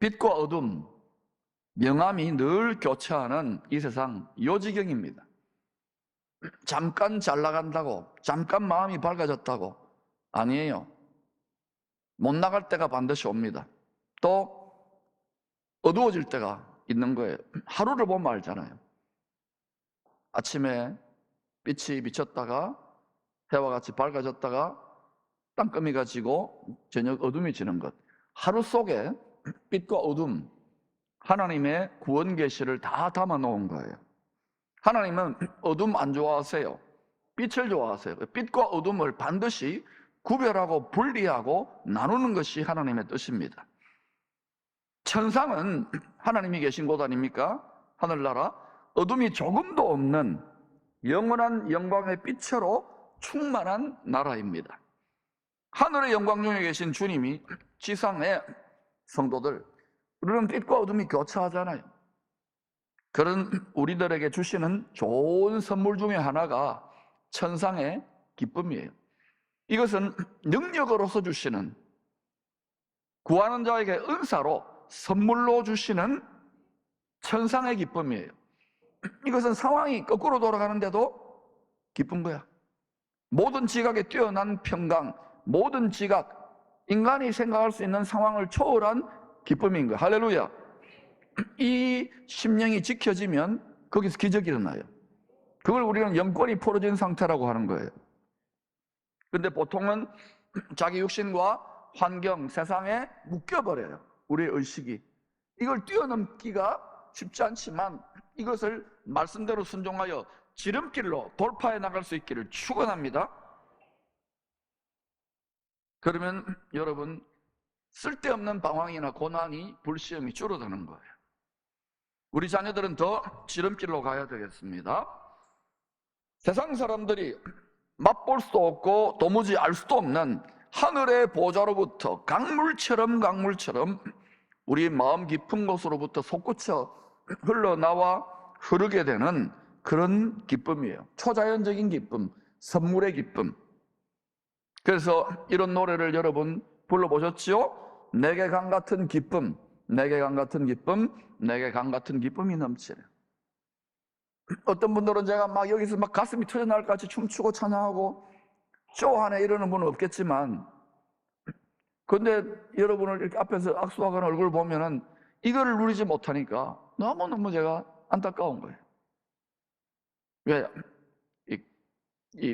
빛과 어둠, 명암이 늘 교차하는 이 세상 요지경입니다. 잠깐 잘 나간다고, 잠깐 마음이 밝아졌다고, 아니에요. 못 나갈 때가 반드시 옵니다. 또 어두워질 때가 있는 거예요. 하루를 보면 알잖아요. 아침에 빛이 비쳤다가 해와 같이 밝아졌다가 땅거미가 지고 저녁 어둠이 지는 것. 하루 속에 빛과 어둠, 하나님의 구원 계시를 다 담아 놓은 거예요. 하나님은 어둠 안 좋아하세요. 빛을 좋아하세요. 빛과 어둠을 반드시 구별하고 분리하고 나누는 것이 하나님의 뜻입니다. 천상은 하나님이 계신 곳 아닙니까? 하늘나라. 어둠이 조금도 없는 영원한 영광의 빛으로 충만한 나라입니다. 하늘의 영광 중에 계신 주님이 지상의 성도들, 우리는 빛과 어둠이 교차하잖아요. 그런 우리들에게 주시는 좋은 선물 중에 하나가 천상의 기쁨이에요. 이것은 능력으로서 주시는, 구하는 자에게 은사로 선물로 주시는 천상의 기쁨이에요. 이것은 상황이 거꾸로 돌아가는데도 기쁜 거야. 모든 지각에 뛰어난 평강, 모든 지각, 인간이 생각할 수 있는 상황을 초월한 기쁨인 거야. 할렐루야. 이 심령이 지켜지면 거기서 기적이 일어나요. 그걸 우리는 영권이 풀어진 상태라고 하는 거예요. 근데 보통은 자기 육신과 환경, 세상에 묶여버려요. 우리의 의식이. 이걸 뛰어넘기가 쉽지 않지만 이것을 말씀대로 순종하여 지름길로 돌파해 나갈 수 있기를 축원합니다. 그러면 여러분, 쓸데없는 방황이나 고난이, 불시험이 줄어드는 거예요. 우리 자녀들은 더 지름길로 가야 되겠습니다. 세상 사람들이 맛볼 수도 없고 도무지 알 수도 없는 하늘의 보좌로부터 강물처럼 우리 마음 깊은 곳으로부터 솟구쳐 흘러나와 흐르게 되는 그런 기쁨이에요. 초자연적인 기쁨, 선물의 기쁨. 그래서 이런 노래를 여러분 불러보셨지요? 내게 강 같은 기쁨, 내게 강 같은 기쁨, 내게 강 같은 기쁨이 넘치네. 어떤 분들은 제가 막 여기서 막 가슴이 터져나올 것 같이 춤추고 찬양하고 쇼하네 이러는 분은 없겠지만, 근데 여러분을 이렇게 앞에서 악수하거나 얼굴 보면은 이거를 누리지 못하니까 너무너무 제가 안타까운 거예요. 왜?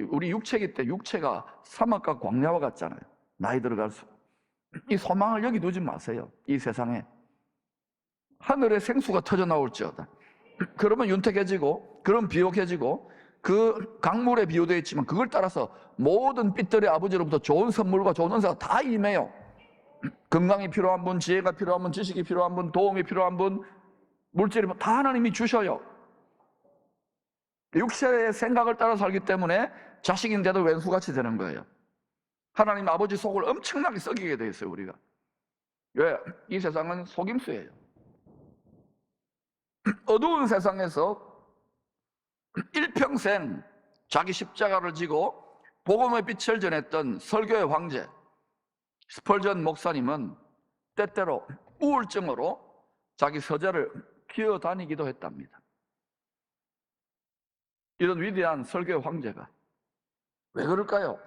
우리 육체기 때 육체가 사막과 광야와 같잖아요. 나이 들어갈수록. 이 소망을 여기 두지 마세요. 이 세상에. 하늘에 생수가 터져 나올지어다. 그러면 윤택해지고, 그럼 비옥해지고, 그 강물에 비유되어 있지만 그걸 따라서 모든 빛들의 아버지로부터 좋은 선물과 좋은 은사가 다 임해요. 건강이 필요한 분, 지혜가 필요한 분, 지식이 필요한 분, 도움이 필요한 분, 물질이 다 하나님이 주셔요. 육체의 생각을 따라 살기 때문에 자식인데도 왼수같이 되는 거예요. 하나님 아버지 속을 엄청나게 썩이게 돼 있어요, 우리가. 왜? 이 세상은 속임수예요. 어두운 세상에서 일평생 자기 십자가를 지고 복음의 빛을 전했던 설교의 황제 스펄전 목사님은 때때로 우울증으로 자기 서재를 기어다니기도 했답니다. 이런 위대한 설교의 황제가 왜 그럴까요?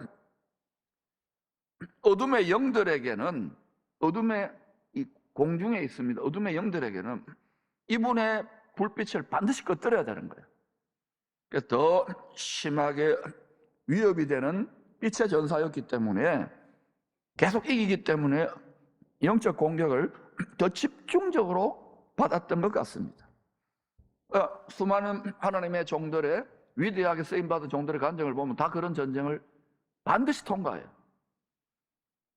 어둠의 영들에게는, 어둠의 이 공중에 있습니다. 어둠의 영들에게는 이분의 불빛을 반드시 꺼뜨려야 되는 거예요. 그래서 더 심하게 위협이 되는 빛의 전사였기 때문에, 계속 이기기 때문에 영적 공격을 더 집중적으로 받았던 것 같습니다. 수많은 하나님의 종들의, 위대하게 쓰임받은 종들의 간증을 보면 다 그런 전쟁을 반드시 통과해요.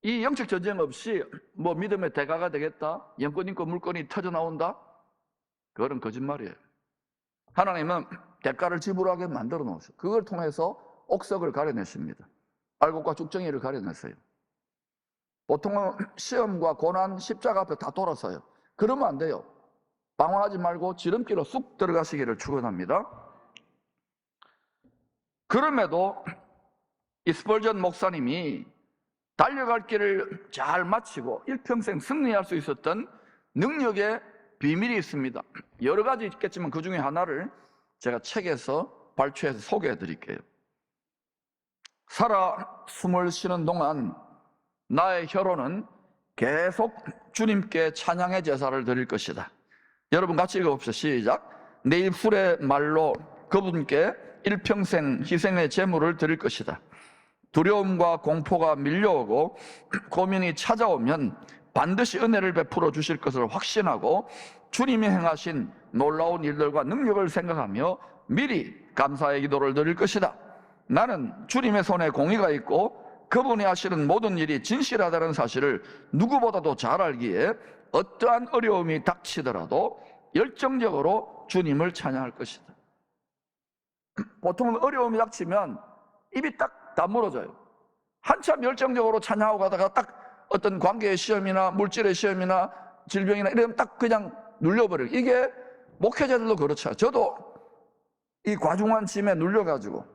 이 영적 전쟁 없이 뭐 믿음의 대가가 되겠다, 영권 있고 물건이 터져 나온다, 그거는 거짓말이에요. 하나님은 대가를 지불하게 만들어 놓으셔. 그걸 통해서 옥석을 가려내십니다. 알곡과 죽정이를 가려냈어요. 보통은 시험과 고난, 십자가 앞에 다 돌아서요. 그러면 안 돼요. 방황하지 말고 지름길로 쑥 들어가시기를 축원합니다. 그럼에도 이 스펄전 목사님이 달려갈 길을 잘 마치고 일평생 승리할 수 있었던 능력의 비밀이 있습니다. 여러 가지 있겠지만 그 중에 하나를 제가 책에서 발췌해서 소개해 드릴게요. 살아 숨을 쉬는 동안 나의 혀로는 계속 주님께 찬양의 제사를 드릴 것이다. 여러분 같이 읽어봅시다. 시작. 내 입술의 말로 그분께 일평생 희생의 제물을 드릴 것이다. 두려움과 공포가 밀려오고 고민이 찾아오면 반드시 은혜를 베풀어 주실 것을 확신하고 주님이 행하신 놀라운 일들과 능력을 생각하며 미리 감사의 기도를 드릴 것이다. 나는 주님의 손에 공의가 있고 그분이 하시는 모든 일이 진실하다는 사실을 누구보다도 잘 알기에 어떠한 어려움이 닥치더라도 열정적으로 주님을 찬양할 것이다. 보통은 어려움이 닥치면 입이 딱 다물어져요. 한참 열정적으로 찬양하고 가다가 딱 어떤 관계의 시험이나 물질의 시험이나 질병이나 이러면 딱 그냥 눌려버려요. 이게 목회자들도 그렇죠. 저도 이 과중한 짐에 눌려가지고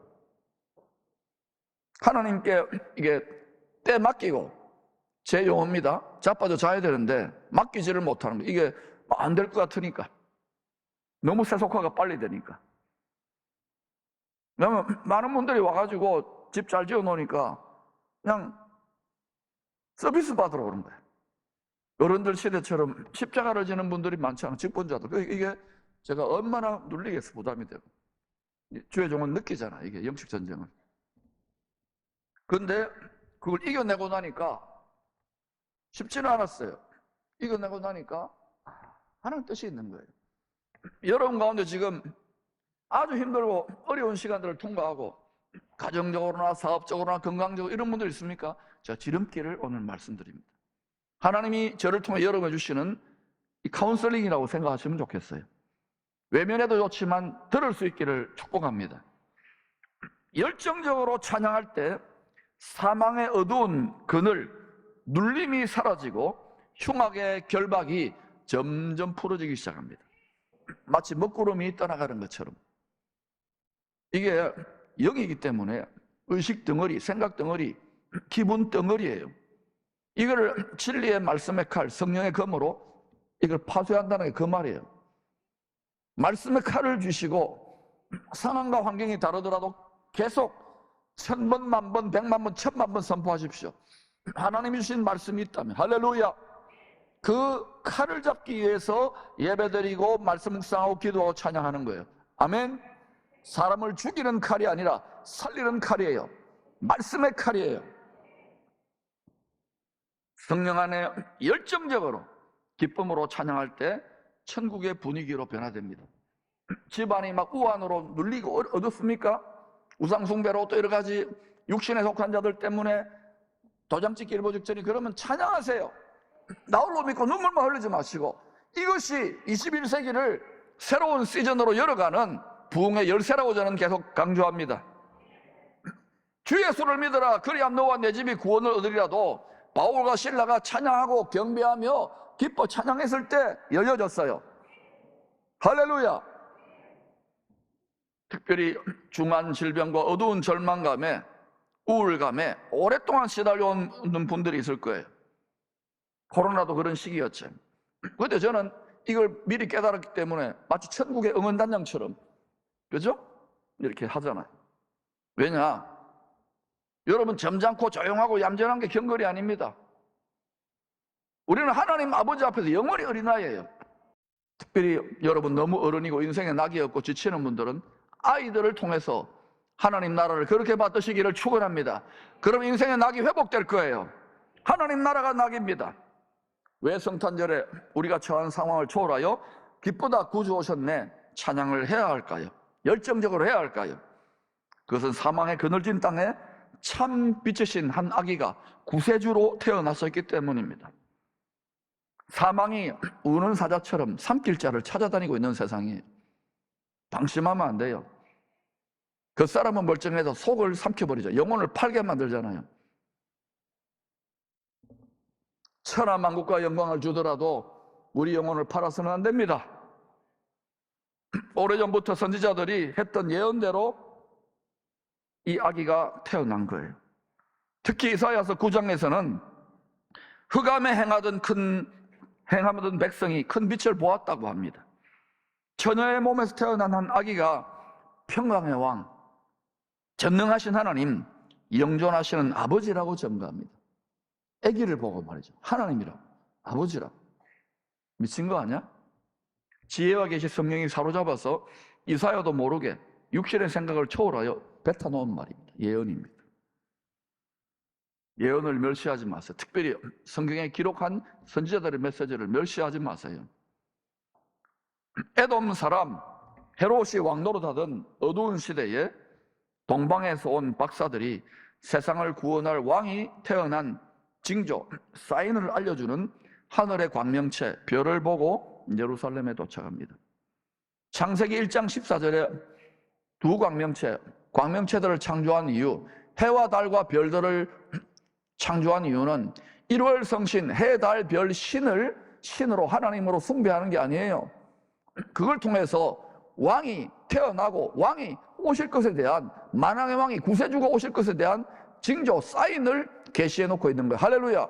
하나님께 이게 때 맡기고 제 용어입니다. 자빠져 자야 되는데 맡기지를 못하는 거예요. 이게 안 될 것 같으니까. 너무 세속화가 빨리 되니까. 왜냐면 많은 분들이 와가지고 집 잘 지어 놓으니까 그냥 서비스 받으러 오는 거예요. 어른들 시대처럼 십자가를 지는 분들이 많지 않아요. 직분자들. 이게 제가 얼마나 눌리겠어, 부담이 되고. 주의 종은 느끼잖아, 이게 영적 전쟁을. 그런데 그걸 이겨내고 나니까 쉽지는 않았어요. 이겨내고 나니까 하나님 뜻이 있는 거예요. 여러분 가운데 지금 아주 힘들고 어려운 시간들을 통과하고 가정적으로나 사업적으로나 건강적으로 이런 분들 있습니까? 제가 지름길을 오늘 말씀드립니다. 하나님이 저를 통해 여러분에 주시는 이 카운슬링이라고 생각하시면 좋겠어요. 외면해도 좋지만 들을 수 있기를 축복합니다. 열정적으로 찬양할 때 사망의 어두운 그늘, 눌림이 사라지고 흉악의 결박이 점점 풀어지기 시작합니다. 마치 먹구름이 떠나가는 것처럼. 이게 영이기 때문에 의식 덩어리, 생각 덩어리, 기분 덩어리예요. 이거를 진리의 말씀의 칼, 성령의 검으로 이걸 파쇄한다는 게 그 말이에요. 말씀의 칼을 주시고 상황과 환경이 다르더라도 계속 1000번, 10,000번, 100,000번, 10,000,000번 선포하십시오. 하나님이 주신 말씀이 있다면 할렐루야. 그 칼을 잡기 위해서 예배드리고 말씀 묵상하고 기도하고 찬양하는 거예요. 아멘. 사람을 죽이는 칼이 아니라 살리는 칼이에요. 말씀의 칼이에요. 성령 안에 열정적으로 기쁨으로 찬양할 때 천국의 분위기로 변화됩니다. 집안이 막 우환으로 눌리고 어둡습니까? 우상숭배로 또 여러 가지 육신에 속한 자들 때문에 도장찍기 일보 직전이 그러면 찬양하세요. 나홀로 믿고 눈물만 흘리지 마시고 이것이 21세기를 새로운 시즌으로 열어가는 부흥의 열쇠라고 저는 계속 강조합니다. 주 예수를 믿어라 그리하면 너와 내 집이 구원을 얻으리라도 바울과 실라가 찬양하고 경배하며 기뻐 찬양했을 때 열려졌어요. 할렐루야. 특별히 중한 질병과 어두운 절망감에 우울감에 오랫동안 시달려온 분들이 있을 거예요. 코로나도 그런 시기였죠. 그런데 저는 이걸 미리 깨달았기 때문에 마치 천국의 응원단장처럼 그죠? 이렇게 하잖아요. 왜냐? 여러분 점잖고 조용하고 얌전한 게 경건이 아닙니다. 우리는 하나님 아버지 앞에서 영원히 어린아이예요. 특별히 여러분 너무 어른이고 인생에 낙이 없고 지치는 분들은 아이들을 통해서 하나님 나라를 그렇게 받으시기를 축원합니다. 그럼 인생의 낙이 회복될 거예요. 하나님 나라가 낙입니다. 왜 성탄절에 우리가 처한 상황을 초월하여 기쁘다 구주 오셨네 찬양을 해야 할까요? 열정적으로 해야 할까요? 그것은 사망의 그늘진 땅에 참 빛이신 한 아기가 구세주로 태어났었기 때문입니다. 사망이 우는 사자처럼 삼킬 자를 찾아다니고 있는 세상이에요. 방심하면 안 돼요. 그 사람은 멀쩡해서 속을 삼켜버리죠. 영혼을 팔게 만들잖아요. 천하만국과 영광을 주더라도 우리 영혼을 팔아서는 안 됩니다. 오래전부터 선지자들이 했던 예언대로 이 아기가 태어난 거예요. 특히 이사야서 9장에서는 흑암에 행하던 큰 행하던 백성이 큰 빛을 보았다고 합니다. 처녀의 몸에서 태어난 한 아기가 평강의 왕, 전능하신 하나님, 영존하시는 아버지라고 증거합니다. 아기를 보고 말이죠. 하나님이라고, 아버지라고. 미친 거 아니야? 지혜와 계시 성령이 사로잡아서 이사야도 모르게 육신의 생각을 초월하여 뱉어놓은 말입니다. 예언입니다. 예언을 멸시하지 마세요. 특별히 성경에 기록한 선지자들의 메시지를 멸시하지 마세요. 에돔 사람 헤롯이 왕노릇하던 어두운 시대에 동방에서 온 박사들이 세상을 구원할 왕이 태어난 징조, 사인을 알려주는 하늘의 광명체, 별을 보고 예루살렘에 도착합니다. 창세기 1장 14절에 두 광명체들을 창조한 이유, 해와 달과 별들을 창조한 이유는 1월 성신, 해, 달, 별 신을 신으로 하나님으로 숭배하는 게 아니에요. 그걸 통해서 왕이 태어나고 왕이 오실 것에 대한, 만왕의 왕이 구세주가 오실 것에 대한 징조, 사인을 계시해 놓고 있는 거예요. 할렐루야.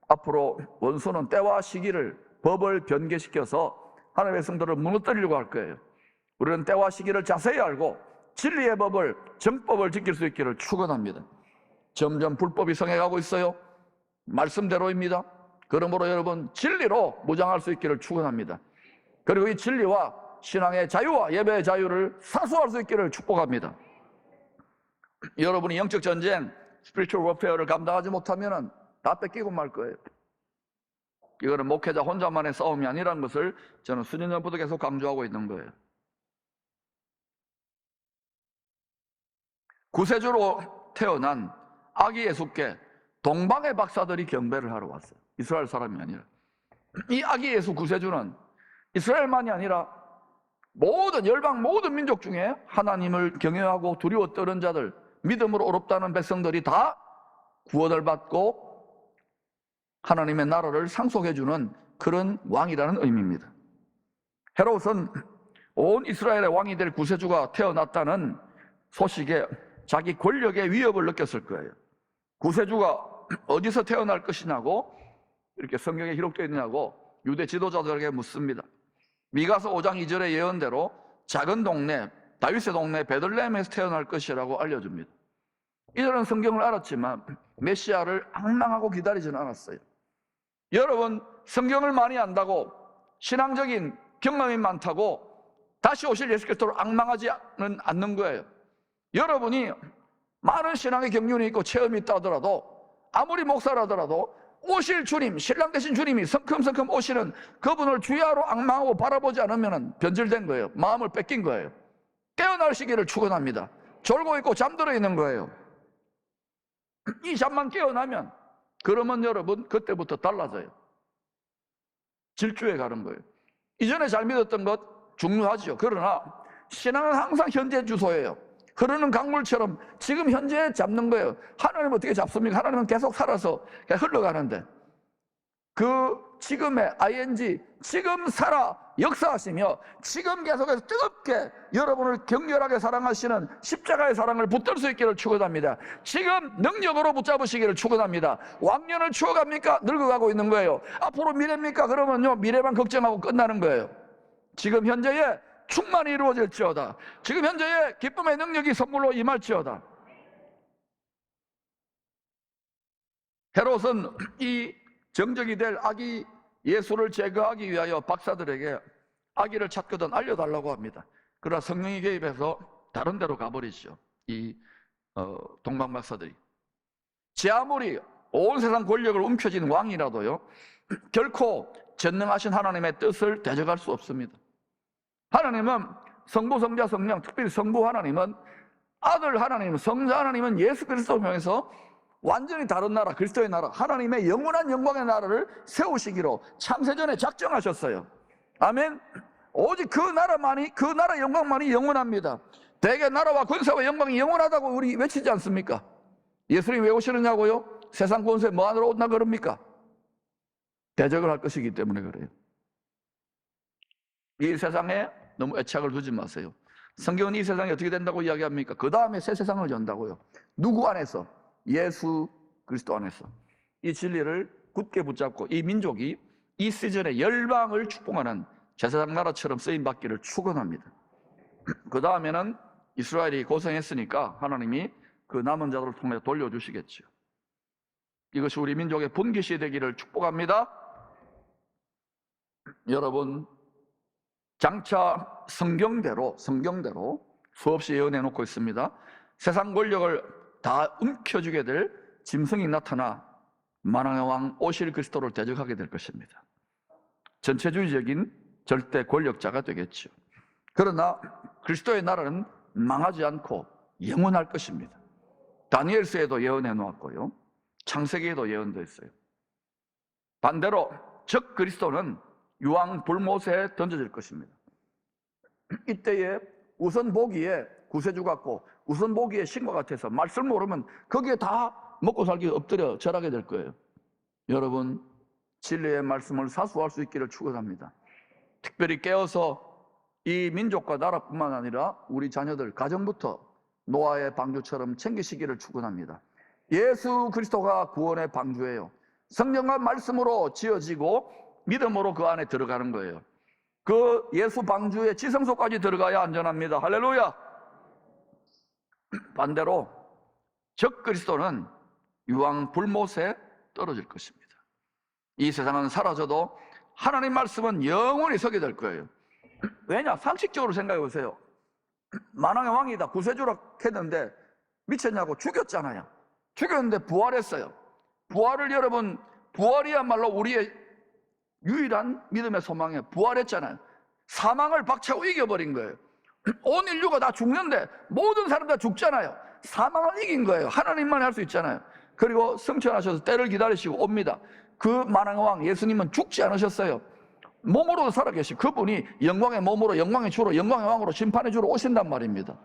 앞으로 원수는 때와 시기를, 법을 변개시켜서 하나님의 성도를 무너뜨리려고 할 거예요. 우리는 때와 시기를 자세히 알고 진리의 법을, 정법을 지킬 수 있기를 축원합니다. 점점 불법이 성행하고 있어요. 말씀대로입니다. 그러므로 여러분 진리로 무장할 수 있기를 축원합니다. 그리고 이 진리와 신앙의 자유와 예배의 자유를 사수할 수 있기를 축복합니다. 여러분이 영적 전쟁, 스피리추얼 워페어를 감당하지 못하면 다 뺏기고 말 거예요. 이거는 목회자 혼자만의 싸움이 아니라는 것을 저는 수년 전부터 계속 강조하고 있는 거예요. 구세주로 태어난 아기 예수께 동방의 박사들이 경배를 하러 왔어요. 이스라엘 사람이 아니라. 이 아기 예수 구세주는 이스라엘만이 아니라 모든 열방, 모든 민족 중에 하나님을 경외하고 두려워 떠는 자들, 믿음으로 어렵다는 백성들이 다 구원을 받고 하나님의 나라를 상속해주는 그런 왕이라는 의미입니다. 헤롯은 온 이스라엘의 왕이 될 구세주가 태어났다는 소식에 자기 권력의 위협을 느꼈을 거예요. 구세주가 어디서 태어날 것이냐고 이렇게 성경에 기록되어 있느냐고 유대 지도자들에게 묻습니다. 미가서 5장 2절의 예언대로 작은 동네, 다윗의 동네 베들레헴에서 태어날 것이라고 알려줍니다. 이들은 성경을 알았지만 메시아를 앙망하고 기다리지는 않았어요. 여러분, 성경을 많이 안다고 신앙적인 경험이 많다고 다시 오실 예수 그리스도를 앙망하지는 않는 거예요. 여러분이 많은 신앙의 경륜이 있고 체험이 있다 하더라도, 아무리 목사라더라도 오실 주님, 신랑 되신 주님이 성큼성큼 오시는 그분을 주야로 앙망하고 바라보지 않으면 변질된 거예요. 마음을 뺏긴 거예요. 깨어날 시기를 축원합니다. 졸고 있고 잠들어 있는 거예요. 이 잠만 깨어나면 그러면 여러분 그때부터 달라져요. 질주해 가는 거예요. 이전에 잘 믿었던 것 중요하죠. 그러나 신앙은 항상 현재 주소예요. 흐르는 강물처럼 지금 현재 잡는 거예요. 하나님은 어떻게 잡습니까? 하나님은 계속 살아서 그냥 흘러가는데 그 지금의 ing, 지금 살아 역사하시며 지금 계속해서 뜨겁게 여러분을 격렬하게 사랑하시는 십자가의 사랑을 붙들 수 있기를 축원합니다. 지금 능력으로 붙잡으시기를 축원합니다. 왕년을 추워갑니까? 늙어가고 있는 거예요. 앞으로 미래입니까? 그러면요 미래만 걱정하고 끝나는 거예요. 지금 현재에 충만이 이루어질지어다. 지금 현재에 기쁨의 능력이 선물로 임할지어다. 헤롯은 이 정적이 될 아기 예수를 제거하기 위하여 박사들에게 아기를 찾거든 알려달라고 합니다. 그러나 성령이 개입해서 다른 데로 가버리죠. 이 동방 박사들이. 제 아무리 온 세상 권력을 움켜쥔 왕이라도요 결코 전능하신 하나님의 뜻을 대적할 수 없습니다. 하나님은 성부, 성자, 성령, 특별히 성부 하나님은, 아들 하나님, 성자 하나님은 예수 그리스도를 통해서 완전히 다른 나라, 그리스도의 나라, 하나님의 영원한 영광의 나라를 세우시기로 창세전에 작정하셨어요. 아멘. 오직 그 나라만이, 그 나라 영광만이 영원합니다. 대개 나라와 권세와 영광이 영원하다고 우리 외치지 않습니까? 예수님이 왜 오시느냐고요? 세상 권세 뭐 하느라 온다 그럽니까? 대적을 할 것이기 때문에 그래요. 이 세상에 너무 애착을 두지 마세요. 성경은 이 세상이 어떻게 된다고 이야기합니까? 그 다음에 새 세상을 연다고요. 누구 안에서? 예수 그리스도 안에서. 이 진리를 굳게 붙잡고 이 민족이 이 시즌에 열방을 축복하는 제사장 나라처럼 쓰임받기를 축원합니다. 그 다음에는 이스라엘이 고생했으니까 하나님이 그 남은 자들을 통해 돌려주시겠죠. 이것이 우리 민족의 분깃이 되기를 축복합니다. 여러분, 장차 성경대로 수없이 예언해 놓고 있습니다. 세상 권력을 다 움켜쥐게 될 짐승이 나타나 만왕의 왕 오실 그리스도를 대적하게 될 것입니다. 전체주의적인 절대 권력자가 되겠죠. 그러나 그리스도의 나라는 망하지 않고 영원할 것입니다. 다니엘서에도 예언해 놓았고요, 창세기에도 예언되어 있어요. 반대로 적 그리스도는 유황 불못에 던져질 것입니다. 이때에 우선 보기에 구세주 같고 우선 보기에 신과 같아서 말씀 모르면 거기에 다 먹고 살기 엎드려 절하게 될 거예요. 여러분, 진리의 말씀을 사수할 수 있기를 축원합니다. 특별히 깨어서 이 민족과 나라뿐만 아니라 우리 자녀들 가정부터 노아의 방주처럼 챙기시기를 축원합니다. 예수 그리스도가 구원의 방주예요. 성령과 말씀으로 지어지고 믿음으로 그 안에 들어가는 거예요. 그 예수 방주의 지성소까지 들어가야 안전합니다. 할렐루야. 반대로 적 그리스도는 유황 불못에 떨어질 것입니다. 이 세상은 사라져도 하나님 말씀은 영원히 서게 될 거예요. 왜냐? 상식적으로 생각해 보세요. 만왕의 왕이다, 구세주라 했는데 미쳤냐고 죽였잖아요. 죽였는데 부활했어요. 부활을 여러분, 부활이야말로 우리의 유일한 믿음의 소망에 부활했잖아요. 사망을 박차고 이겨버린 거예요. 온 인류가 다 죽는데 모든 사람 다 죽잖아요. 사망을 이긴 거예요. 하나님만 할 수 있잖아요. 그리고 승천하셔서 때를 기다리시고 옵니다. 그 만왕의 왕 예수님은 죽지 않으셨어요. 몸으로도 살아계시, 그분이 영광의 몸으로, 영광의 주로, 영광의 왕으로, 심판의 주로 오신단 말입니다.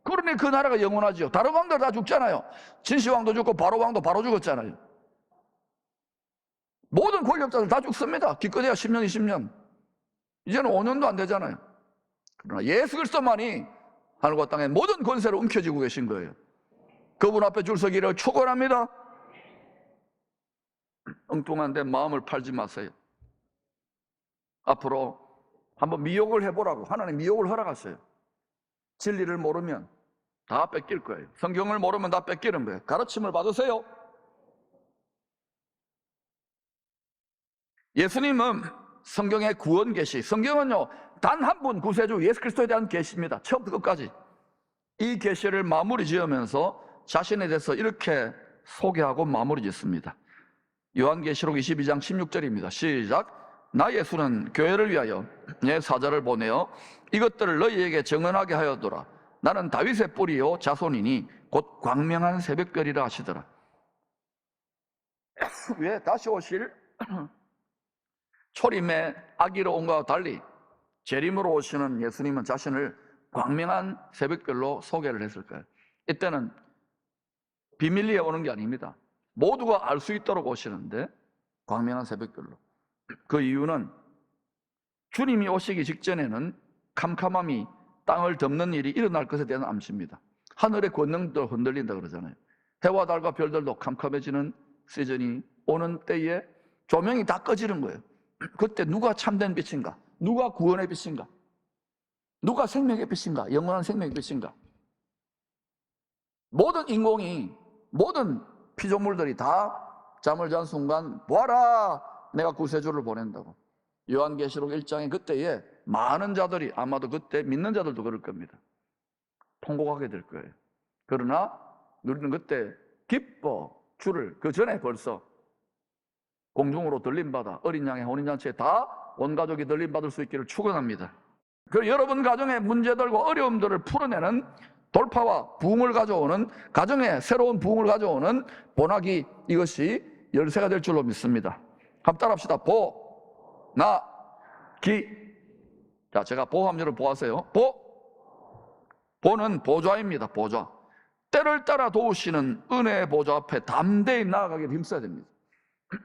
그러니 그 나라가 영원하죠. 다른 왕들 다 죽잖아요. 진시황도 죽고 바로왕도 바로 죽었잖아요. 모든 권력자들 다 죽습니다. 기껏해야 10년, 20년. 이제는 5년도 안 되잖아요. 그러나 예수 그리스도만이 하늘과 땅의 모든 권세를 움켜쥐고 계신 거예요. 그분 앞에 줄 서기를 축원합니다. 엉뚱한 데 마음을 팔지 마세요. 앞으로 한번 미혹을 해보라고 하나님 미혹을 허락하세요. 진리를 모르면 다 뺏길 거예요. 성경을 모르면 다 뺏기는 거예요. 가르침을 받으세요. 예수님은 성경의 구원 계시, 성경은요 단 한 분 구세주 예수 그리스도에 대한 계시입니다. 처음부터 끝까지. 이 계시를 마무리 지으면서 자신에 대해서 이렇게 소개하고 마무리 짓습니다. 요한계시록 22장 16절입니다. 시작. 나 예수는 교회를 위하여 내 사자를 보내어 이것들을 너희에게 증언하게 하였더라. 나는 다윗의 뿌리요 자손이니 곧 광명한 새벽별이라 하시더라. 왜 다시 오실 초림의 아기로 온 것과 달리 재림으로 오시는 예수님은 자신을 광명한 새벽별로 소개를 했을까요? 이때는 비밀리에 오는 게 아닙니다. 모두가 알 수 있도록 오시는데 광명한 새벽별로. 그 이유는 주님이 오시기 직전에는 캄캄함이 땅을 덮는 일이 일어날 것에 대한 암시입니다. 하늘의 권능도 흔들린다 그러잖아요. 해와 달과 별들도 캄캄해지는 시즌이 오는 때에 조명이 다 꺼지는 거예요. 그때 누가 참된 빛인가? 누가 구원의 빛인가? 누가 생명의 빛인가? 영원한 생명의 빛인가? 모든 인공이, 모든 피조물들이 다 잠을 잔 순간 보아라, 내가 구세주를 보낸다고. 요한계시록 1장에 그때에 많은 자들이, 아마도 그때 믿는 자들도 그럴 겁니다, 통곡하게 될 거예요. 그러나 우리는 그때 기뻐 주를, 그 전에 벌써 공중으로 들림받아 어린 양의 혼인잔치에 다 온 가족이 들림받을 수 있기를 축원합니다. 그 여러분 가정의 문제들과 어려움들을 풀어내는 돌파와 부흥을 가져오는, 가정에 새로운 부흥을 가져오는 본학이, 이것이 열쇠가 될 줄로 믿습니다. 한번 따라합시다. 보, 나, 기. 자, 제가 보함률을 보아세요. 보는 보좌입니다. 보좌. 때를 따라 도우시는 은혜의 보좌 앞에 담대히 나아가게 힘써야 됩니다.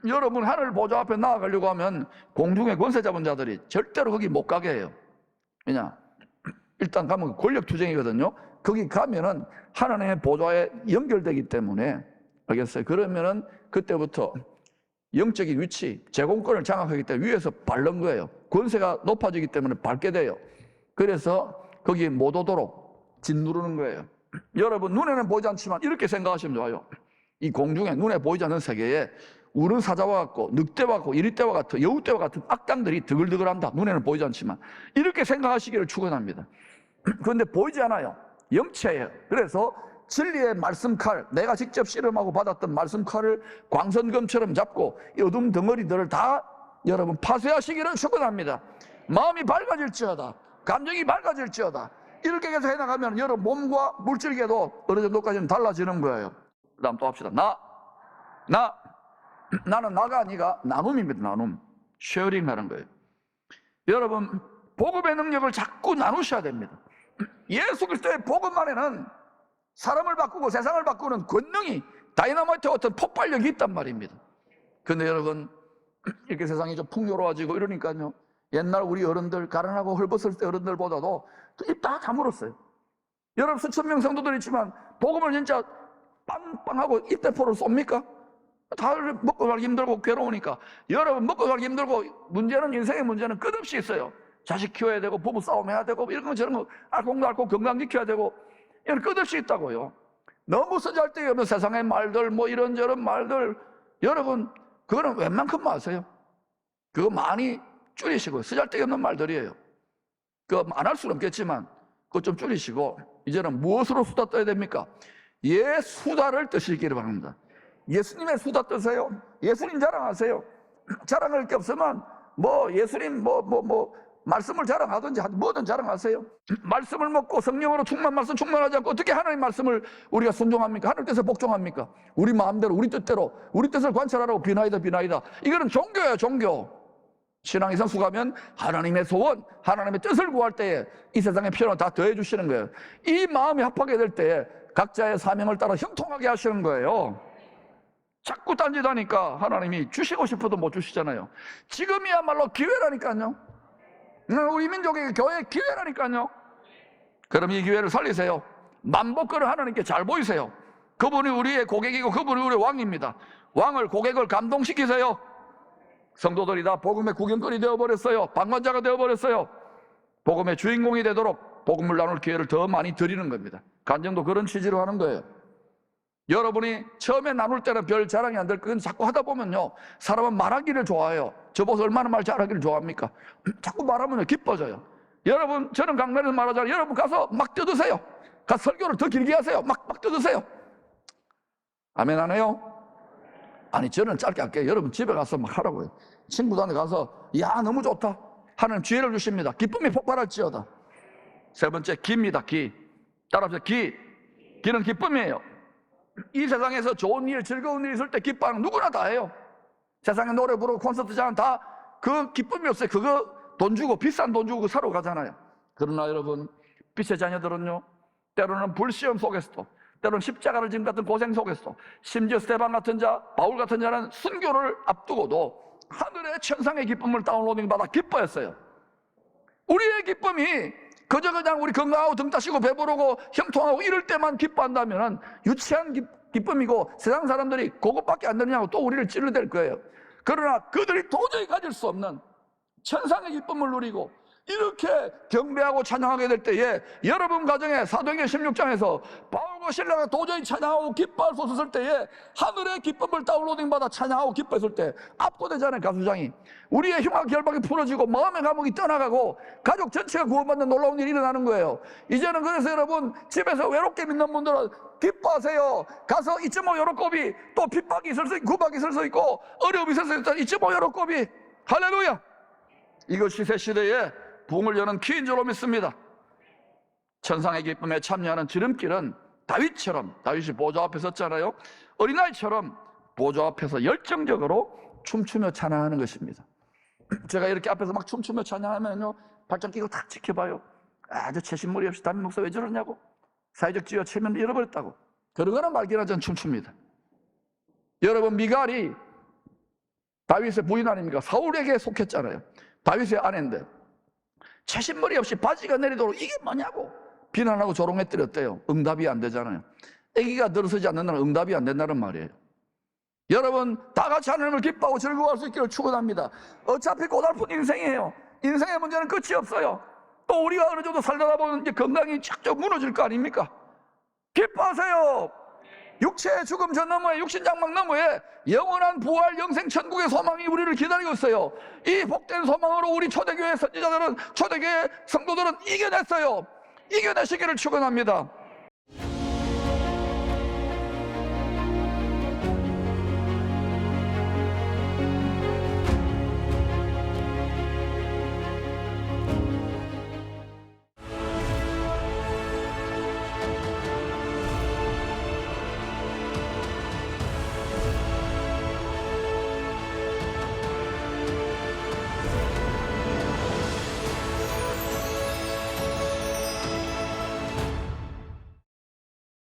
여러분, 하늘 보좌 앞에 나아가려고 하면 공중의 권세 잡은 자들이 절대로 거기 못 가게 해요. 왜냐? 일단 가면 권력투쟁이거든요. 거기 가면은 하나님의 보좌에 연결되기 때문에, 알겠어요? 그러면은 그때부터 영적인 위치, 제공권을 장악하기 때문에 위에서 밟는 거예요. 권세가 높아지기 때문에 밟게 돼요. 그래서 거기에 못 오도록 짓누르는 거예요. 여러분, 눈에는 보이지 않지만 이렇게 생각하시면 좋아요. 이 공중에 눈에 보이지 않는 세계에 우는 사자와 같고 늑대와 같고 이리떼와 같은 여우떼와 같은 악당들이 드글드글한다. 눈에는 보이지 않지만 이렇게 생각하시기를 축원합니다. 그런데 보이지 않아요. 영체예요. 그래서 진리의 말씀 칼, 내가 직접 씨름하고 받았던 말씀 칼을 광선검처럼 잡고 이 어둠 덩어리들을 다 여러분 파쇄하시기를 축원합니다. 마음이 밝아질지어다, 감정이 밝아질지어다. 이렇게 계속 해나가면 여러분 몸과 물질계도 어느 정도까지는 달라지는 거예요. 그 다음 또 합시다. 나는 나가 아니가 나눔입니다. 나눔, 쉐어링 하는 거예요. 여러분, 복음의 능력을 자꾸 나누셔야 됩니다. 예수 그리스도의 복음 안에는 사람을 바꾸고 세상을 바꾸는 권능이, 다이너마이트 같은 폭발력이 있단 말입니다. 근데 여러분, 이렇게 세상이 좀 풍요로워지고 이러니까요, 옛날 우리 어른들, 가난하고 헐벗을 때 어른들보다도 입 다 다물었어요. 여러분, 수천 명 성도들 있지만 복음을 진짜 빵빵하고 입대포를 쏩니까? 다들 먹고 살기 힘들고 괴로우니까. 여러분, 먹고 살기 힘들고 문제는, 인생의 문제는 끝없이 있어요. 자식 키워야 되고 부부 싸움해야 되고 이런 거 저런 거 알콩도 앓고 건강 지켜야 되고 이런 끝없이 있다고요. 너무 쓰잘데기 없는 세상의 말들, 뭐 이런저런 말들, 여러분 그거는 웬만큼 마세요. 그거 많이 줄이시고, 쓰잘데기 없는 말들이에요. 그거 안 할 수는 없겠지만 그거 좀 줄이시고, 이제는 무엇으로 수다 떠야 됩니까? 예수다를 뜨시기를 바랍니다. 예수님의 수다 뜨세요. 예수님 자랑하세요. 자랑할 게 없으면 뭐 예수님 말씀을 자랑하든지 뭐든 자랑하세요. 말씀을 먹고 성령으로 말씀 충만하지 않고 어떻게 하나님 말씀을 우리가 순종합니까? 하나님 뜻에 복종합니까? 우리 마음대로, 우리 뜻대로, 우리 뜻을 관찰하라고 비나이다. 이거는 종교예요, 종교. 신앙이 성숙하면 하나님의 소원, 하나님의 뜻을 구할 때에 이 세상의 필요는 다 더해 주시는 거예요. 이 마음이 합하게 될 때에 각자의 사명을 따라 형통하게 하시는 거예요. 자꾸 딴짓하니까 하나님이 주시고 싶어도 못 주시잖아요. 지금이야말로 기회라니까요. 우리 민족에게 교회의 기회라니까요. 그럼 이 기회를 살리세요. 만복거를 하나님께 잘 보이세요. 그분이 우리의 고객이고 그분이 우리의 왕입니다. 왕을, 고객을 감동시키세요. 성도들이 다 복음의 구경거리 되어버렸어요. 방관자가 되어버렸어요. 복음의 주인공이 되도록 복음을 나눌 기회를 더 많이 드리는 겁니다. 간증도 그런 취지로 하는 거예요. 여러분이 처음에 나눌 때는 별 자랑이 안 될 건 자꾸 하다 보면요, 사람은 말하기를 좋아해요. 저보고 얼마나 말 잘하기를 좋아합니까? 자꾸 말하면 기뻐져요. 여러분, 저는 강단에서 말하잖아요. 여러분 가서 막 뜯으세요. 가서 설교를 더 길게 하세요. 막 뜯으세요. 아멘 안 해요? 아니, 저는 짧게 할게요. 여러분 집에 가서 막 하라고요. 친구들한테 가서 야 너무 좋다 하는 기회를 주십니다. 기쁨이 폭발할지어다. 세 번째, 기입니다. 기. 따라합시다. 기는 기쁨이에요. 이 세상에서 좋은 일, 즐거운 일 있을 때 기뻐하는 누구나 다 해요. 세상에 노래 부르고 콘서트장 다 그 기쁨이 없어요. 그거 돈 주고, 비싼 돈 주고 사러 가잖아요. 그러나 여러분, 빛의 자녀들은요, 때로는 불시험 속에서도, 때로는 십자가를 지는 같은 고생 속에서도, 심지어 스데반 같은 자, 바울 같은 자는 순교를 앞두고도 하늘의 천상의 기쁨을 다운로딩 받아 기뻐했어요. 우리의 기쁨이 그저 그냥 우리 건강하고 등 따시고 배부르고 형통하고 이럴 때만 기뻐한다면 유치한 기쁨이고 세상 사람들이 그것밖에 안 되느냐고 또 우리를 찔러댈 거예요. 그러나 그들이 도저히 가질 수 없는 천상의 기쁨을 누리고 이렇게 경배하고 찬양하게 될 때에, 여러분 가정에 사도행전 16장에서 바울과 실라가 도저히 찬양하고 기뻐할 수 없었을 때에 하늘의 기쁨을 다운로딩 받아 찬양하고 기뻐했을 때 압도되잖아요. 가수장이 우리의 흉악 결박이 풀어지고 마음의 감옥이 떠나가고 가족 전체가 구원받는 놀라운 일이 일어나는 거예요. 이제는 그래서 여러분, 집에서 외롭게 믿는 분들은 기뻐하세요. 가서 2.5 요로곱이 또 핍박이 있을 수 있고 구박이 있을 수 있고 어려움이 있을 수 있다. 2.5 요로곱이 할렐루야. 이것이 새 시대에 부흥을 여는 키인 줄로 믿습니다. 천상의 기쁨에 참여하는 지름길은 다윗처럼, 다윗이 보좌 앞에 섰잖아요. 어린아이처럼 보좌 앞에서 열정적으로 춤추며 찬양하는 것입니다. 제가 이렇게 앞에서 막 춤추며 찬양하면요, 발전 끼고 딱 지켜봐요. 저 최신머리 없이 담임 목사 왜 저러냐고, 사회적 지위와 체면을 잃어버렸다고. 그러거나 말기나 전 춤춥니다. 여러분, 미갈이 다윗의 부인 아닙니까? 사울에게 속했잖아요. 다윗의 아내인데 채신머리 없이 바지가 내리도록 이게 뭐냐고 비난하고 조롱해 때렸대요. 응답이 안 되잖아요. 아기가 들어서지 않는다는 응답이 안 된다는 말이에요. 여러분 다 같이 하나님을 기뻐하고 즐거워할 수 있기를 축원합니다. 어차피 고달픈 인생이에요. 인생의 문제는 끝이 없어요. 또 우리가 어느 정도 살다 보면 이제 건강이 착착 무너질 거 아닙니까? 기뻐하세요. 육체의 죽음 저 너머에, 육신장막 너머에 영원한 부활 영생 천국의 소망이 우리를 기다리고 있어요. 이 복된 소망으로 우리 초대교회 선지자들은, 초대교회 성도들은 이겨냈어요. 이겨내시기를 축원합니다.